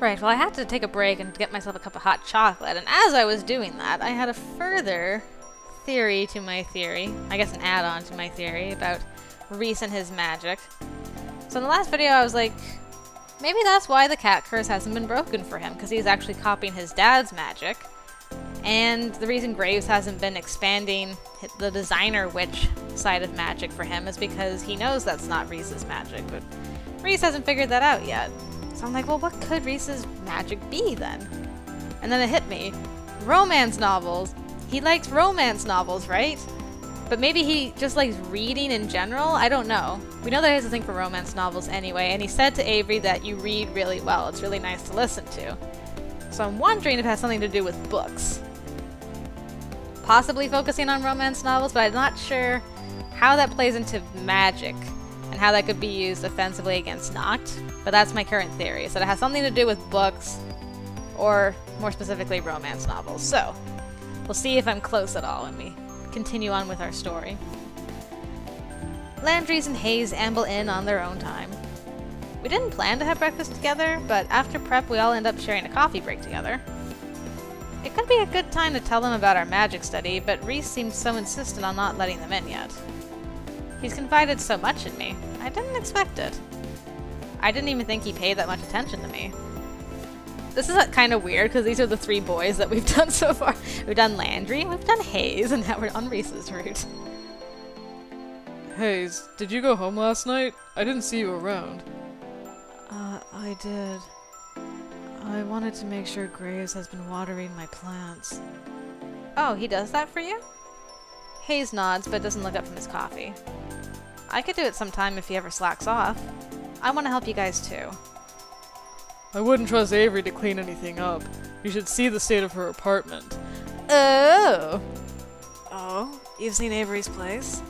Right, well I had to take a break and get myself a cup of hot chocolate, and as I was doing that, I had a further theory to my theory. I guess an add-on to my theory about Rhys and his magic. So in the last video I was like, maybe that's why the cat curse hasn't been broken for him, because he's actually copying his dad's magic. And the reason Graves hasn't been expanding the designer witch side of magic for him is because he knows that's not Rhys's magic, but Rhys hasn't figured that out yet. So I'm like, well, what could Rhys's magic be then? And then it hit me. Romance novels. He likes romance novels, right? But maybe he just likes reading in general? I don't know. We know that he has a thing for romance novels anyway, and he said to Avery that you read really well. It's really nice to listen to. So I'm wondering if it has something to do with books. Possibly focusing on romance novels, but I'm not sure how that plays into magic and how that could be used offensively against Noct. But that's my current theory, is that it has something to do with books, or more specifically romance novels. So we'll see if I'm close at all when we continue on with our story. Landry's and Hayes amble in on their own time. We didn't plan to have breakfast together, but after prep we all end up sharing a coffee break together. It could be a good time to tell them about our magic study, but Rhys seemed so insistent on not letting them in yet. He's confided so much in me. I didn't expect it. I didn't even think he paid that much attention to me. This is kind of weird, because these are the 3 boys that we've done so far. We've done Landry, we've done Hayes, and now we're on Rhys's route. Hayes, did you go home last night? I didn't see you around. I did. I wanted to make sure Graves has been watering my plants. Oh, he does that for you? Hayes nods, but doesn't look up from his coffee. I could do it sometime if he ever slacks off. I want to help you guys too. I wouldn't trust Avery to clean anything up. You should see the state of her apartment. Oh! Oh? You've seen Avery's place?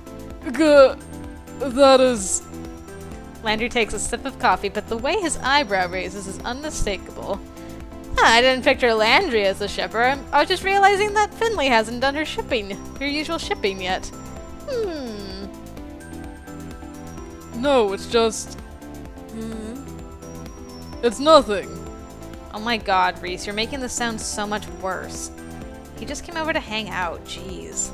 That is... Landry takes a sip of coffee, but the way his eyebrow raises is unmistakable. I didn't picture Landry as the shipper. I was just realizing that Finley hasn't done her usual shipping yet. No, it's just... It's nothing. Oh my god, Rhys, you're making this sound so much worse. He just came over to hang out, jeez.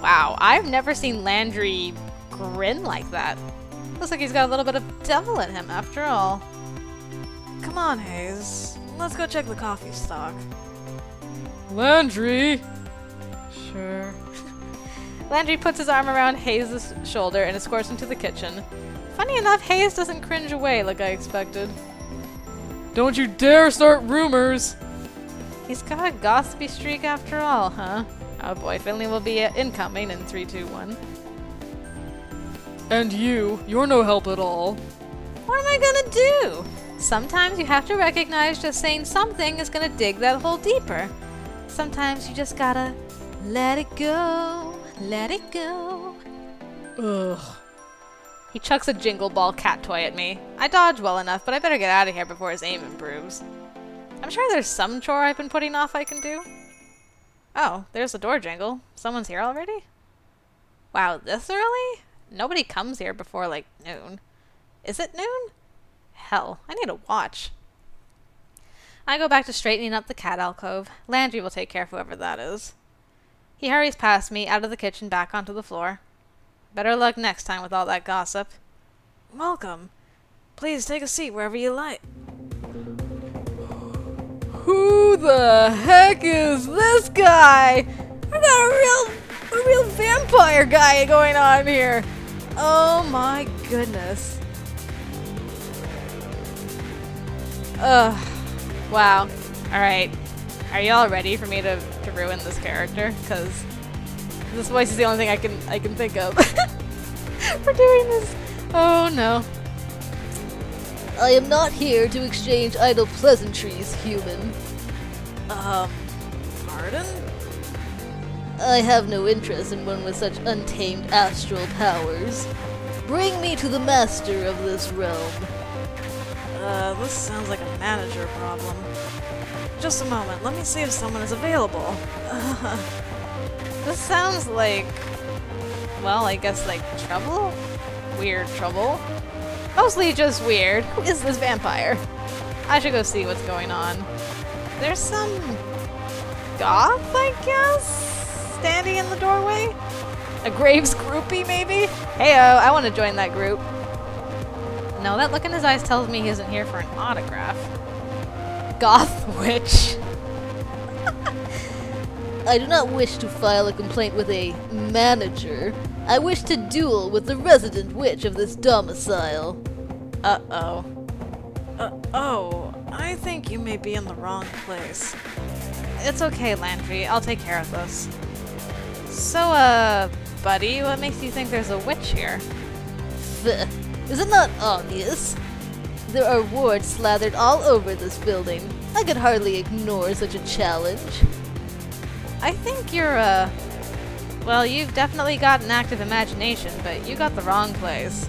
Wow, I've never seen Landry grin like that. Looks like he's got a little bit of devil in him after all. Come on, Hayes. Let's go check the coffee stock. Landry! Sure. Landry puts his arm around Hayes' shoulder and escorts him to the kitchen. Funny enough, Hayes doesn't cringe away like I expected. Don't you dare start rumors! He's got a gossipy streak after all, huh? Oh boy, Finley will be incoming in 3, 2, 1. And you're no help at all. What am I gonna do? Sometimes you have to recognize just saying something is gonna dig that hole deeper. Sometimes you just gotta let it go, let it go. Ugh. He chucks a Jingle Ball cat toy at me. I dodge well enough, but I better get out of here before his aim improves. I'm sure there's some chore I've been putting off I can do. Oh, there's the door jingle. Someone's here already? Wow, this early? Nobody comes here before, like, noon. Is it noon? Hell, I need a watch. I go back to straightening up the cat alcove. Landry will take care of whoever that is. He hurries past me, out of the kitchen, back onto the floor. Better luck next time with all that gossip. Welcome. Please take a seat wherever you like. Who the heck is this guy? I got a real vampire guy going on here. Oh my goodness. Ugh. Wow. Alright. Are y'all ready for me to ruin this character? Because this voice is the only thing I can think of for doing this. Oh no. I am not here to exchange idle pleasantries, human. Pardon? I have no interest in one with such untamed astral powers. Bring me to the master of this realm. This sounds like a manager problem. Just a moment, let me see if someone is available. This sounds like, well, I guess like trouble? Weird trouble. Mostly just weird. Who is this vampire? I should go see what's going on. There's some goth, I guess, standing in the doorway? A Graves groupie, maybe? Heyo, I want to join that group. No, that look in his eyes tells me he isn't here for an autograph. Goth witch. I do not wish to file a complaint with a manager. I wish to duel with the resident witch of this domicile. Uh-oh. Oh, I think you may be in the wrong place. It's okay, Landry. I'll take care of this. So, buddy, what makes you think there's a witch here? Is it not obvious? There are wards slathered all over this building. I could hardly ignore such a challenge. I think you're, well, you've definitely got an active imagination, but you got the wrong place.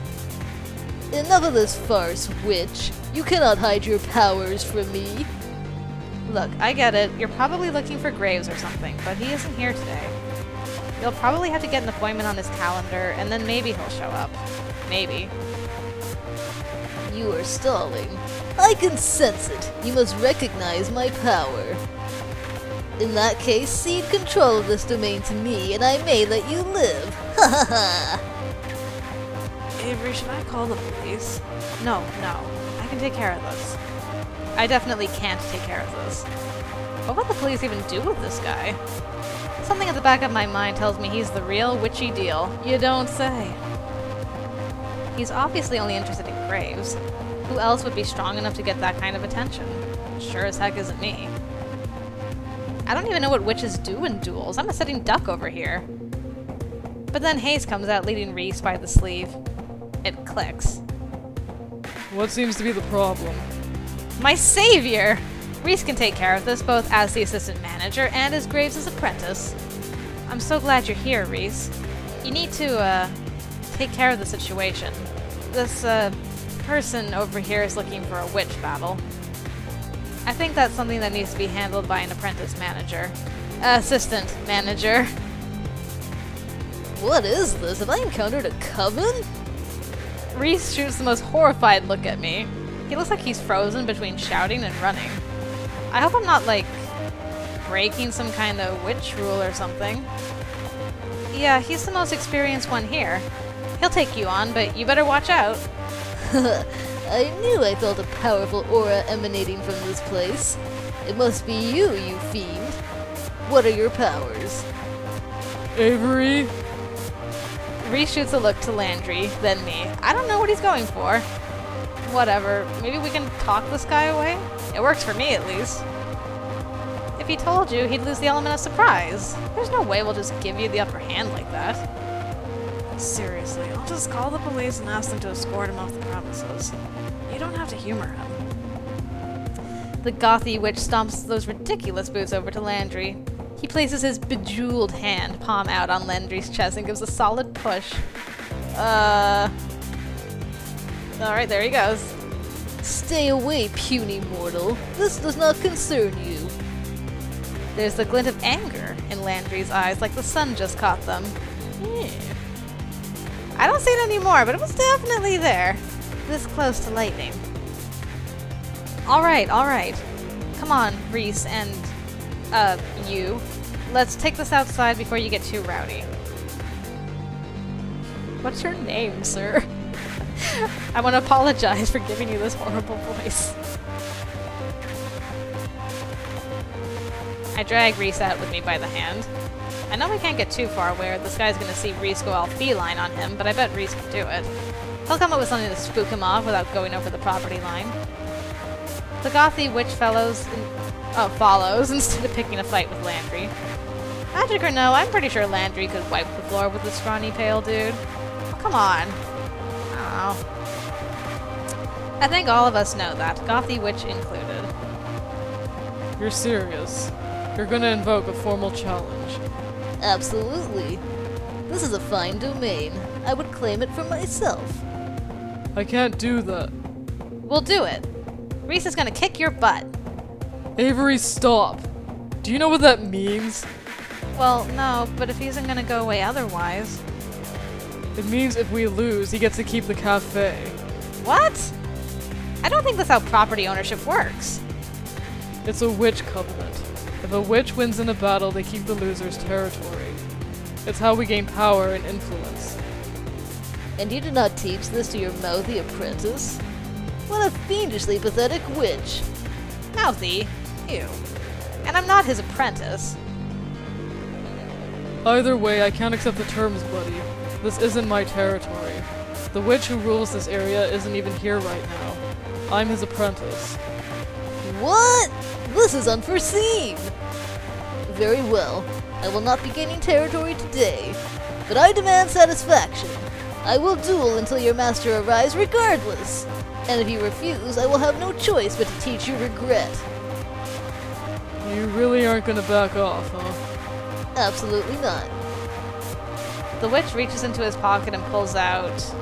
Enough of this farce, witch. You cannot hide your powers from me. Look, I get it. You're probably looking for Graves or something, but he isn't here today. You'll probably have to get an appointment on his calendar, and then maybe he'll show up. Maybe. You are stalling. I can sense it. You must recognize my power. In that case, cede control of this domain to me, and I may let you live. Ha ha ha! Avery, should I call the police? No, I can take care of this. I definitely can't take care of this. What would the police even do with this guy? Something at the back of my mind tells me he's the real witchy deal. You don't say. He's obviously only interested in Graves. Who else would be strong enough to get that kind of attention? Sure as heck isn't me. I don't even know what witches do in duels. I'm a sitting duck over here. But then Hayes comes out leading Reese by the sleeve. It clicks. What seems to be the problem? My savior! Reese can take care of this, both as the assistant manager and as Graves' apprentice. I'm so glad you're here, Reese. You need to, take care of the situation. This, person over here is looking for a witch battle. I think that's something that needs to be handled by an apprentice manager. Assistant manager. What is this? Have I encountered a coven? Reese shoots the most horrified look at me. He looks like he's frozen between shouting and running. I hope I'm not, like, breaking some kind of witch rule or something. Yeah, he's the most experienced one here. He'll take you on, but you better watch out. I knew I felt a powerful aura emanating from this place. It must be you, you fiend. What are your powers? Avery? Reese shoots a look to Landry, then me. I don't know what he's going for. Whatever, maybe we can talk this guy away? It works for me, at least. If he told you, he'd lose the element of surprise. There's no way we'll just give you the upper hand like that. Seriously, I'll just call the police and ask them to escort him off the premises. You don't have to humor him. The gothy witch stomps those ridiculous boots over to Landry. He places his bejeweled hand, palm out, on Landry's chest and gives a solid push. Alright, there he goes. Stay away, puny mortal. This does not concern you. There's the glint of anger in Landry's eyes, like the sun just caught them. I don't see it anymore, but it was definitely there. This close to lightning. Alright. Come on, Reese and, you. Let's take this outside before you get too rowdy. What's your name, sir? I want to apologize for giving you this horrible voice. I drag Reese out with me by the hand. I know we can't get too far where this guy's gonna see Reese go all feline on him, but I bet Reese can do it. He'll come up with something to spook him off without going over the property line. The gothy witch follows instead of picking a fight with Landry. Magic or no, I'm pretty sure Landry could wipe the floor with this scrawny pale dude. Oh, come on. Oh. I think all of us know that, gothy witch included. You're serious. You're gonna invoke a formal challenge. Absolutely. This is a fine domain. I would claim it for myself. I can't do that. We'll do it. Reese is gonna kick your butt. Avery, stop! Do you know what that means? Well, no, but if he isn't gonna go away otherwise... It means if we lose, he gets to keep the cafe. What? I don't think that's how property ownership works. It's a witch covenant. If a witch wins in a battle, they keep the loser's territory. It's how we gain power and influence. And you do not teach this to your mouthy apprentice? What a fiendishly pathetic witch. Mouthy? Ew. And I'm not his apprentice. Either way, I can't accept the terms, buddy. This isn't my territory. The witch who rules this area isn't even here right now. I'm his apprentice. What? This is unforeseen! Very well. I will not be gaining territory today, but I demand satisfaction. I will duel until your master arrives regardless. And if you refuse, I will have no choice but to teach you regret. You really aren't gonna back off, huh? Absolutely not. The witch reaches into his pocket and pulls out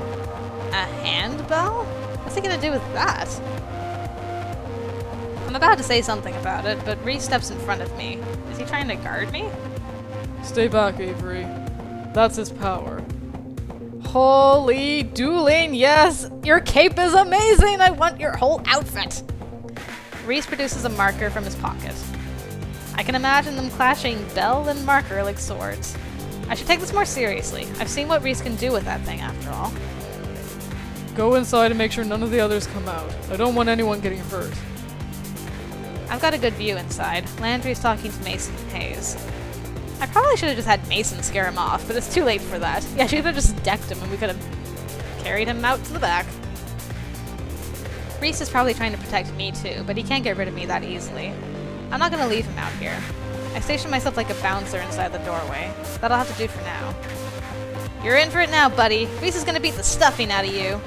a handbell? What's he gonna do with that? I'm about to say something about it, but Reese steps in front of me. Is he trying to guard me? Stay back, Avery. That's his power. Holy dueling, yes! Your cape is amazing! I want your whole outfit! Reese produces a marker from his pocket. I can imagine them clashing bell and marker like swords. I should take this more seriously. I've seen what Reese can do with that thing, after all. Go inside and make sure none of the others come out. I don't want anyone getting hurt. I've got a good view inside. Landry's talking to Mason and Hayes. I probably should have just had Mason scare him off, but it's too late for that. Yeah, she could have just decked him and we could have carried him out to the back. Reese is probably trying to protect me too, but he can't get rid of me that easily. I'm not gonna leave him out here. I station myself like a bouncer inside the doorway. That'll have to do for now. You're in for it now, buddy. Reese is gonna beat the stuffing out of you.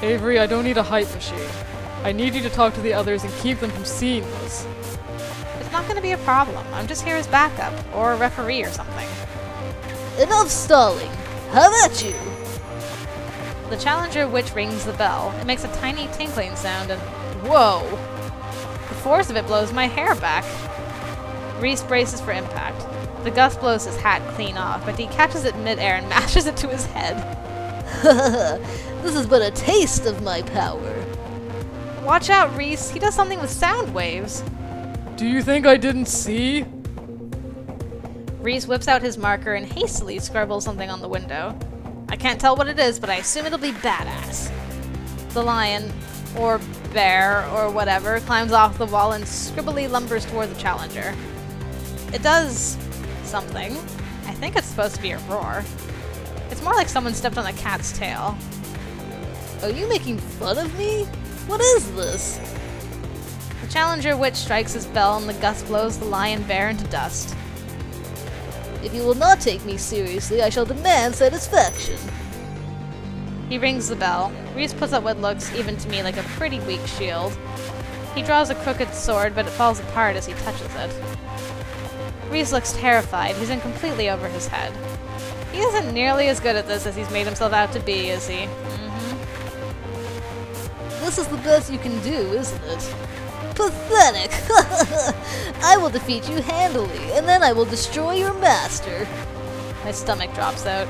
Avery, I don't need a hype machine. I need you to talk to the others and keep them from seeing this. It's not gonna be a problem. I'm just here as backup, or a referee or something. Enough stalling. How about you? The Challenger Witch rings the bell. It makes a tiny tinkling sound and... whoa! The force of it blows my hair back. Reese braces for impact. The gust blows his hat clean off, but he catches it mid-air and mashes it to his head. This is but a taste of my power. Watch out, Reese. He does something with sound waves. Do you think I didn't see? Reese whips out his marker and hastily scribbles something on the window. I can't tell what it is, but I assume it'll be badass. The lion, or bear, or whatever, climbs off the wall and scribbly lumbers toward the Challenger. It does something. I think it's supposed to be a roar. It's more like someone stepped on a cat's tail. Are you making fun of me? What is this? The Challenger Witch strikes his bell and the gust blows the lion bear into dust. If you will not take me seriously, I shall demand satisfaction. He rings the bell. Reese puts up what looks, even to me, like a pretty weak shield. He draws a crooked sword, but it falls apart as he touches it. Reese looks terrified. He's in completely over his head. He isn't nearly as good at this as he's made himself out to be, is he? This is the best you can do, isn't it? Pathetic! I will defeat you handily, and then I will destroy your master. My stomach drops out.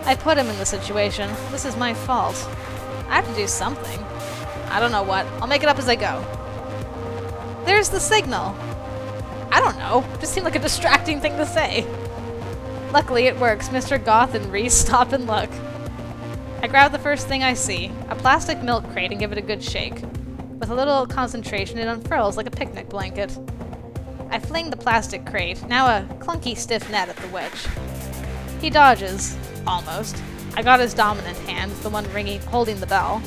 I put him in the situation. This is my fault. I have to do something. I don't know what. I'll make it up as I go. There's the signal. I don't know. Just seemed like a distracting thing to say. Luckily, it works. Mr. Goth and Reese stop and look. I grab the first thing I see, a plastic milk crate, and give it a good shake. With a little concentration, it unfurls like a picnic blanket. I fling the plastic crate, now a clunky stiff net, at the witch. He dodges. Almost. I got his dominant hand, the one holding the bell.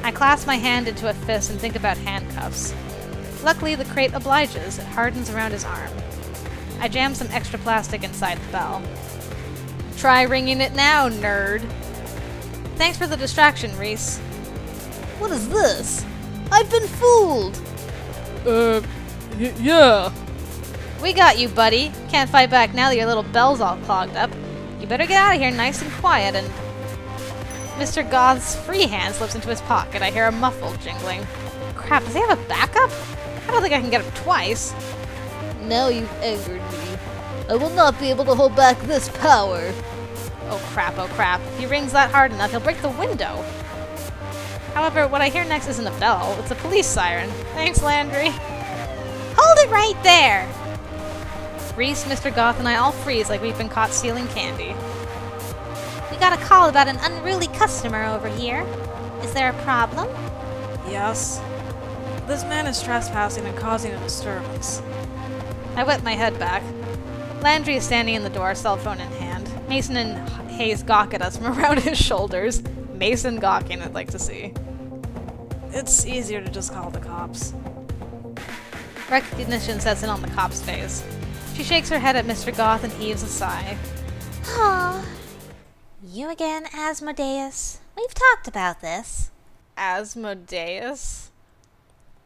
I clasp my hand into a fist and think about handcuffs. Luckily, the crate obliges. It hardens around his arm. I jam some extra plastic inside the bell. Try ringing it now, nerd. Thanks for the distraction, Reese. What is this? I've been fooled! Yeah. We got you, buddy. Can't fight back now that your little bell's all clogged up. You better get out of here nice and quiet and... Mr. Goth's free hand slips into his pocket. I hear a muffled jingling. Crap, does he have a backup? I don't think I can get him twice. Now you've angered me. I will not be able to hold back this power. Oh crap, oh crap. If he rings that hard enough, he'll break the window. However, what I hear next isn't a bell, it's a police siren. Thanks, Landry. Hold it right there! Reese, Mr. Goth, and I all freeze like we've been caught stealing candy. We got a call about an unruly customer over here. Is there a problem? Yes. This man is trespassing and causing a disturbance. I whip my head back. Landry is standing in the door, cell phone in hand. Mason and Hayes gawk at us from around his shoulders. Mason gawking, I'd like to see. It's easier to just call the cops. Recognition sets in on the cop's face. She shakes her head at Mr. Goth and heaves a sigh. Aw. You again, Asmodeus. We've talked about this. Asmodeus?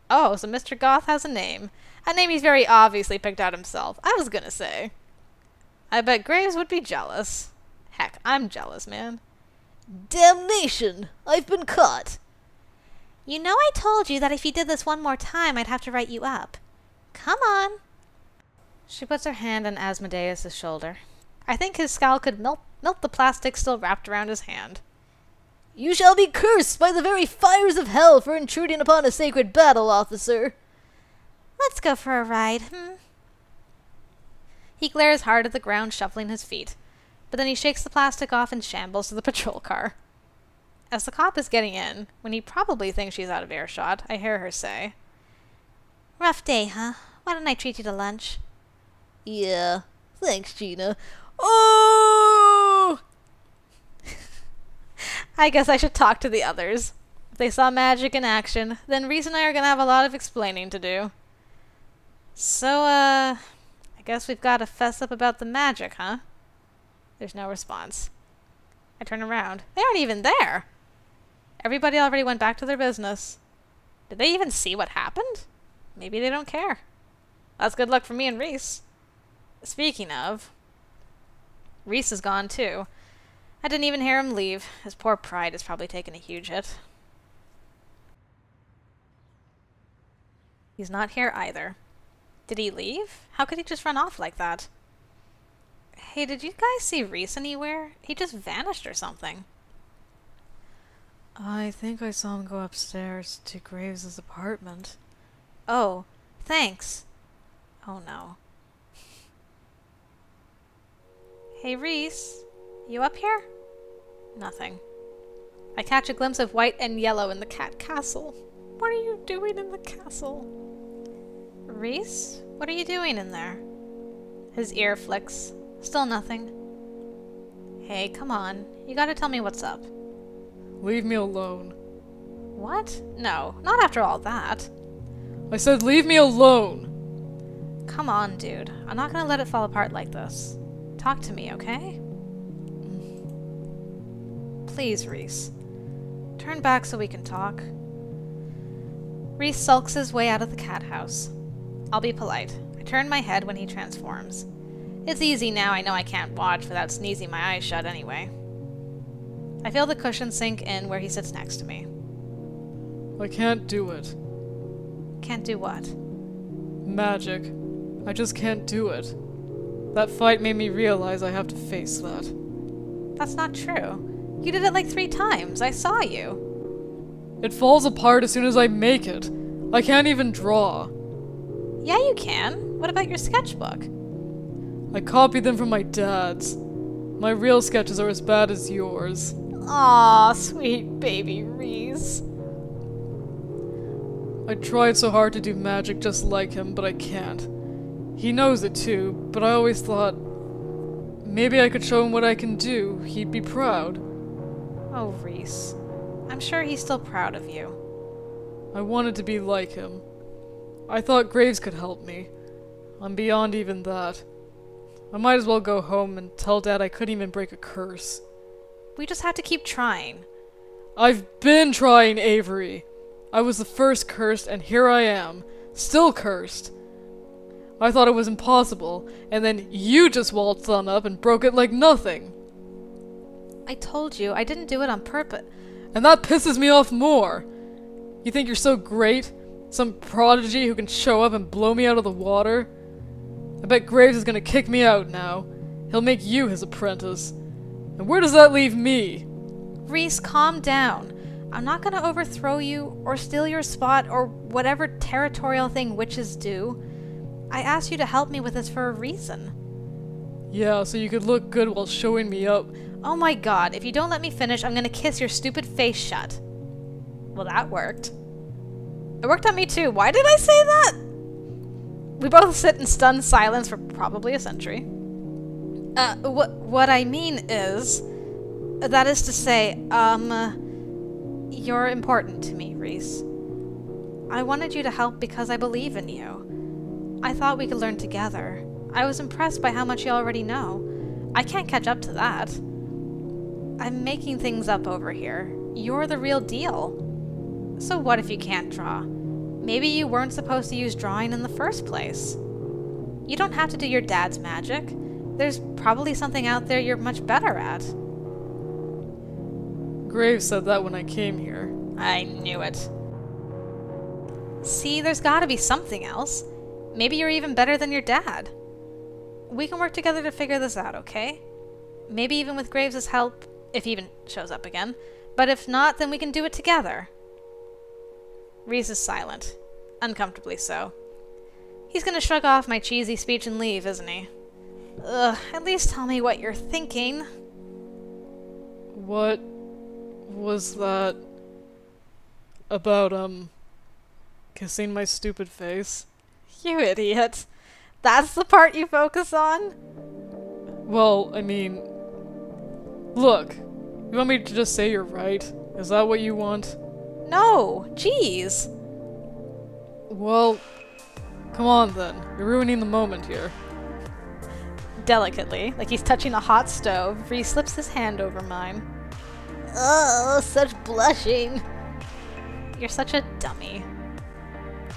Oh, so Mr. Goth has a name. A name he's very obviously picked out himself. I was gonna say. I bet Graves would be jealous. Heck, I'm jealous, man. Damnation! I've been caught! You know I told you that if you did this one more time, I'd have to write you up. Come on. She puts her hand on Asmodeus' shoulder. I think his scowl could melt the plastic still wrapped around his hand. You shall be cursed by the very fires of hell for intruding upon a sacred battle, officer. Let's go for a ride, He glares hard at the ground, shuffling his feet. But then he shakes the plastic off and shambles to the patrol car. As the cop is getting in, when he probably thinks she's out of earshot, I hear her say, Rough day, huh? Why don't I treat you to lunch? Yeah, thanks, Gina. Oh! I guess I should talk to the others. If they saw magic in action, then Reese and I are gonna have a lot of explaining to do. So, I guess we've got to fess up about the magic, huh? There's no response. I turn around. They aren't even there! Everybody already went back to their business. Did they even see what happened? Maybe they don't care. That's good luck for me and Reese. Speaking of, Reese is gone too. I didn't even hear him leave. His poor pride has probably taken a huge hit. He's not here either. Did he leave? How could he just run off like that? Hey, did you guys see Reese anywhere? He just vanished or something. I think I saw him go upstairs to Graves' apartment. Oh, thanks. Oh no. Hey Reese, you up here? Nothing. I catch a glimpse of white and yellow in the cat castle. What are you doing in the castle? Reese, what are you doing in there? His ear flicks. Still nothing. Hey, come on. You gotta tell me what's up. Leave me alone. What? No, not after all that. I said leave me alone! Come on, dude. I'm not gonna let it fall apart like this. Talk to me, okay? Please, Reese. Turn back so we can talk. Reese sulks his way out of the cat house. I'll be polite. I turn my head when he transforms. It's easy now, I know I can't watch without sneezing my eyes shut anyway. I feel the cushion sink in where he sits next to me. I can't do it. Can't do what? Magic. I just can't do it. That fight made me realize I have to face that. That's not true. You did it like 3 times. I saw you. It falls apart as soon as I make it. I can't even draw. Yeah, you can. What about your sketchbook? I copied them from my dad's. My real sketches are as bad as yours. Aw, sweet baby Reese. I tried so hard to do magic just like him, but I can't. He knows it too, but I always thought maybe I could show him what I can do. He'd be proud. Oh, Reese. I'm sure he's still proud of you. I wanted to be like him. I thought Graves could help me. I'm beyond even that. I might as well go home and tell Dad I couldn't even break a curse. We just have to keep trying. I've been trying, Avery! I was the first cursed, and here I am, still cursed. I thought it was impossible, and then you just waltzed on up and broke it like nothing. I told you, I didn't do it on purpose. And that pisses me off more. You think you're so great? Some prodigy who can show up and blow me out of the water? I bet Graves is gonna kick me out now. He'll make you his apprentice. And where does that leave me? Reese, calm down. I'm not gonna overthrow you or steal your spot or whatever territorial thing witches do. I asked you to help me with this for a reason. Yeah, so you could look good while showing me up. Oh my god, if you don't let me finish, I'm gonna kiss your stupid face shut. Well, that worked. It worked on me too. Why did I say that? We both sit in stunned silence for probably a century. What I mean is... That is to say, you're important to me, Reese. I wanted you to help because I believe in you. I thought we could learn together. I was impressed by how much you already know. I can't catch up to that. I'm making things up over here. You're the real deal. So what if you can't draw? Maybe you weren't supposed to use drawing in the first place. You don't have to do your dad's magic. There's probably something out there you're much better at. Graves said that when I came here. I knew it. See, there's gotta be something else. Maybe you're even better than your dad. We can work together to figure this out, okay? Maybe even with Graves' help, if he even shows up again. But if not, then we can do it together. Reese is silent. Uncomfortably so. He's gonna shrug off my cheesy speech and leave, isn't he? Ugh, at least tell me what you're thinking. What was that about, kissing my stupid face? You idiot. That's the part you focus on? Well, I mean... Look, you want me to just say you're right? Is that what you want? No, jeez. Well, come on then. You're ruining the moment here. Delicately, like he's touching a hot stove, Reese slips his hand over mine. Oh, such blushing. You're such a dummy.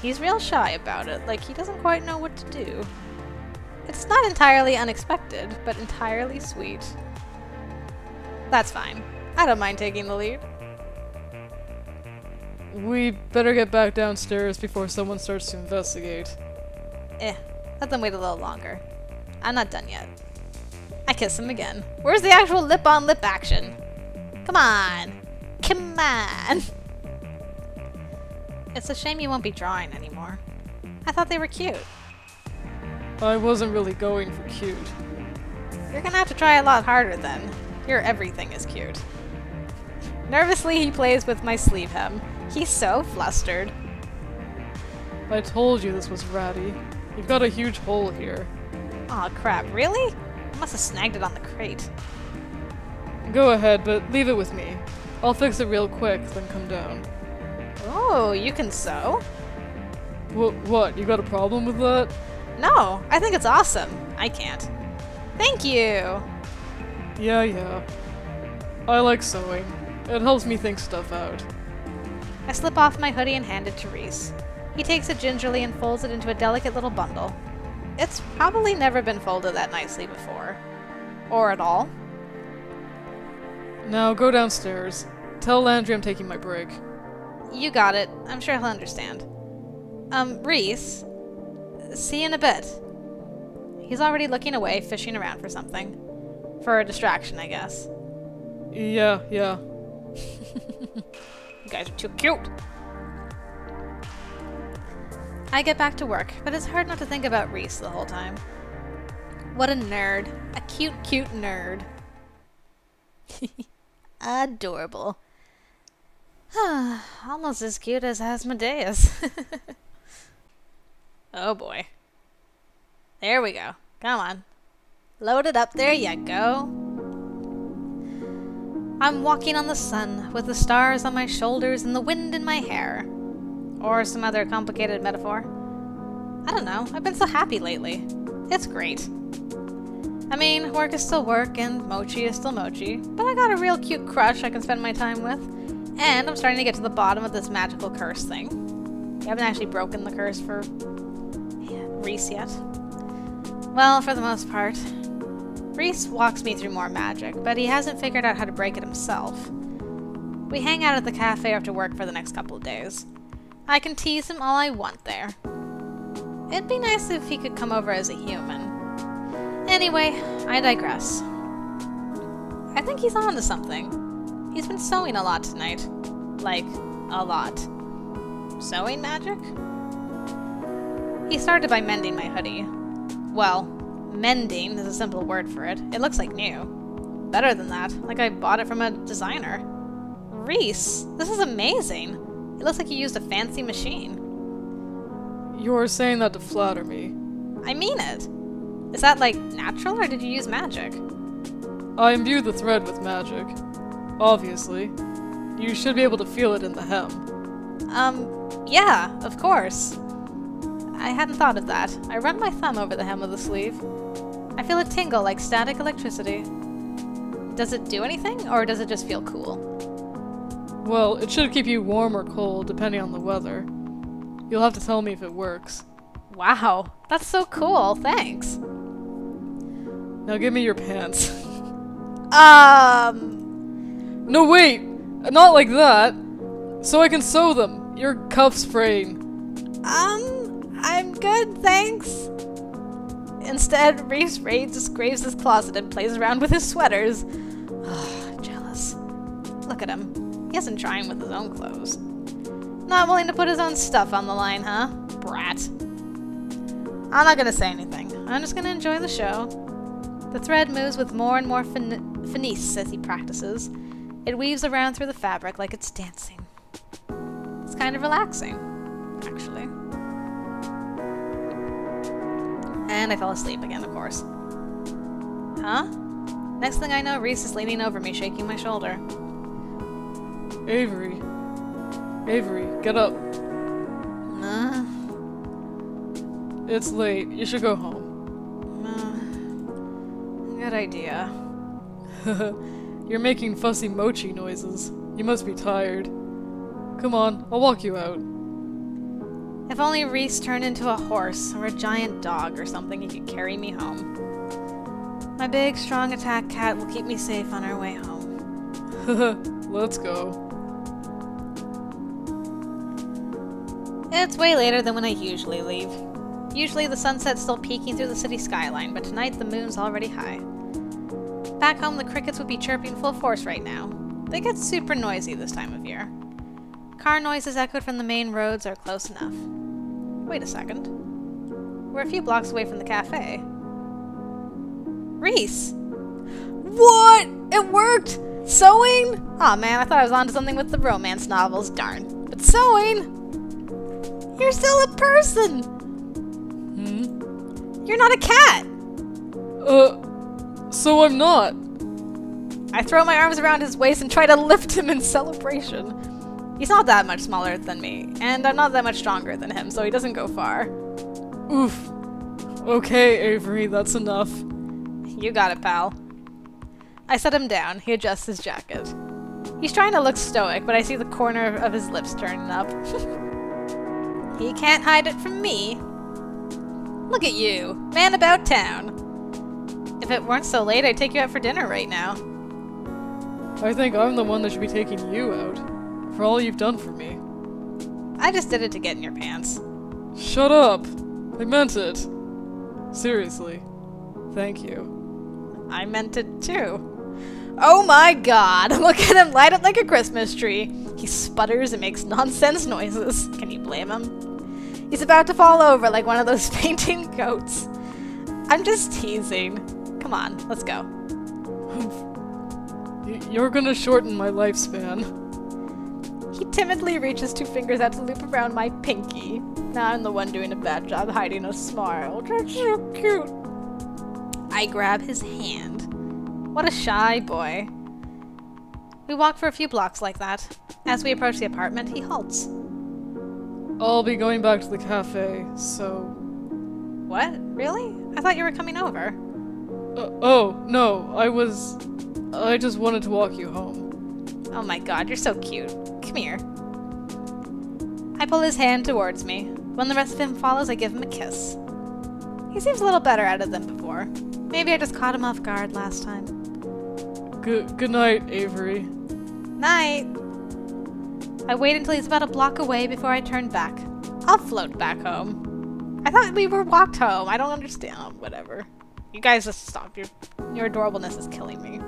He's real shy about it, like he doesn't quite know what to do. It's not entirely unexpected, but entirely sweet. That's fine. I don't mind taking the lead. We better get back downstairs before someone starts to investigate. Let them wait a little longer. I'm not done yet. I kiss him again. Where's the actual lip-on-lip action? Come on! Come on! It's a shame you won't be drawing anymore. I thought they were cute. I wasn't really going for cute. You're gonna have to try a lot harder then. Your everything is cute. Nervously, he plays with my sleeve hem. He's so flustered. I told you this was ratty. You've got a huge hole here. Aw, crap, really? I must have snagged it on the crate. Go ahead, but leave it with me. I'll fix it real quick, then come down. Oh, you can sew? What? You got a problem with that? No, I think it's awesome. I can't. Thank you! Yeah. I like sewing. It helps me think stuff out. I slip off my hoodie and hand it to Reese. He takes it gingerly and folds it into a delicate little bundle. It's probably never been folded that nicely before. Or at all. Now go downstairs. Tell Landry I'm taking my break. You got it. I'm sure he'll understand. Reese. See you in a bit. He's already looking away, fishing around for something. For a distraction, I guess. Yeah. You guys are too cute. I get back to work, but it's hard not to think about Reese the whole time. What a nerd. A cute nerd. Adorable. Almost as cute as Asmodeus. Oh boy. There we go. Come on. Load it up. There you go. I'm walking on the sun with the stars on my shoulders and the wind in my hair. Or some other complicated metaphor. I don't know. I've been so happy lately. It's great. I mean, work is still work and mochi is still mochi, but I got a real cute crush I can spend my time with. And I'm starting to get to the bottom of this magical curse thing. We haven't actually broken the curse for Reese yet. Well, for the most part. Reese walks me through more magic, but he hasn't figured out how to break it himself. We hang out at the cafe after work for the next couple of days. I can tease him all I want there. It'd be nice if he could come over as a human. Anyway, I digress. I think he's on to something. He's been sewing a lot tonight. Like, a lot. Sewing magic? He started by mending my hoodie. Well, mending is a simple word for it. It looks like new. Better than that, like I bought it from a designer. Reese, this is amazing. It looks like you used a fancy machine. You're saying that to flatter me. I mean it. Is that, like, natural, or did you use magic? I imbue the thread with magic. Obviously. You should be able to feel it in the hem. Yeah, of course. I hadn't thought of that. I run my thumb over the hem of the sleeve. I feel a tingle like static electricity. Does it do anything, or does it just feel cool? Well, it should keep you warm or cold, depending on the weather. You'll have to tell me if it works. Wow, that's so cool, thanks. Now give me your pants. No, wait! Not like that! So I can sew them! Your cuff's fraying. I'm good, thanks. Instead, Reese just graves his closet and plays around with his sweaters. Jealous. Look at him. He isn't trying with his own clothes. Not willing to put his own stuff on the line, huh? Brat. I'm not gonna say anything. I'm just gonna enjoy the show. The thread moves with more and more finesse as he practices. It weaves around through the fabric like it's dancing. It's kind of relaxing, actually. And I fell asleep again, of course. Huh? Next thing I know, Reese is leaning over me, shaking my shoulder. Avery. Avery, get up. It's late. You should go home. Good idea. You're making fussy mochi noises. You must be tired. Come on, I'll walk you out. If only Reese turned into a horse or a giant dog or something, he could carry me home. My big, strong attack cat will keep me safe on our way home. Let's go. It's way later than when I usually leave. Usually the sunset's still peeking through the city skyline, but tonight the moon's already high. Back home, the crickets would be chirping full force right now. They get super noisy this time of year. Car noises echoed from the main roads are close enough. Wait a second. We're a few blocks away from the cafe. Reese! What? It worked! Sewing? Aw, man, I thought I was onto something with the romance novels, darn. But sewing? You're still a person! You're not a cat! So I'm not. I throw my arms around his waist and try to lift him in celebration. He's not that much smaller than me, and I'm not that much stronger than him, so he doesn't go far. Oof. Okay, Avery, that's enough. You got it, pal. I set him down. He adjusts his jacket. He's trying to look stoic, but I see the corner of his lips turning up. He can't hide it from me. Look at you, man about town. If it weren't so late, I'd take you out for dinner right now. I think I'm the one that should be taking you out. For all you've done for me. I just did it to get in your pants. Shut up! I meant it. Seriously. Thank you. I meant it too. Oh my god, look at him light up like a Christmas tree. He sputters and makes nonsense noises. Can you blame him? He's about to fall over like one of those fainting goats. I'm just teasing. Come on, let's go. You're gonna shorten my lifespan. He timidly reaches two fingers out to loop around my pinky. Now I'm the one doing a bad job hiding a smile. That's so cute. I grab his hand. What a shy boy. We walk for a few blocks like that. As we approach the apartment, he halts. I'll be going back to the cafe, so... What? Really? I thought you were coming over. Oh, no, I just wanted to walk you home. Oh my god, you're so cute. Come here. I pull his hand towards me. When the rest of him follows, I give him a kiss. He seems a little better at it than before. Maybe I just caught him off guard last time. Good night, Avery. Night! I wait until he's about a block away before I turn back. I'll float back home. I thought we were walked home. I don't understand. Oh, whatever. You guys just stop. Your adorableness is killing me.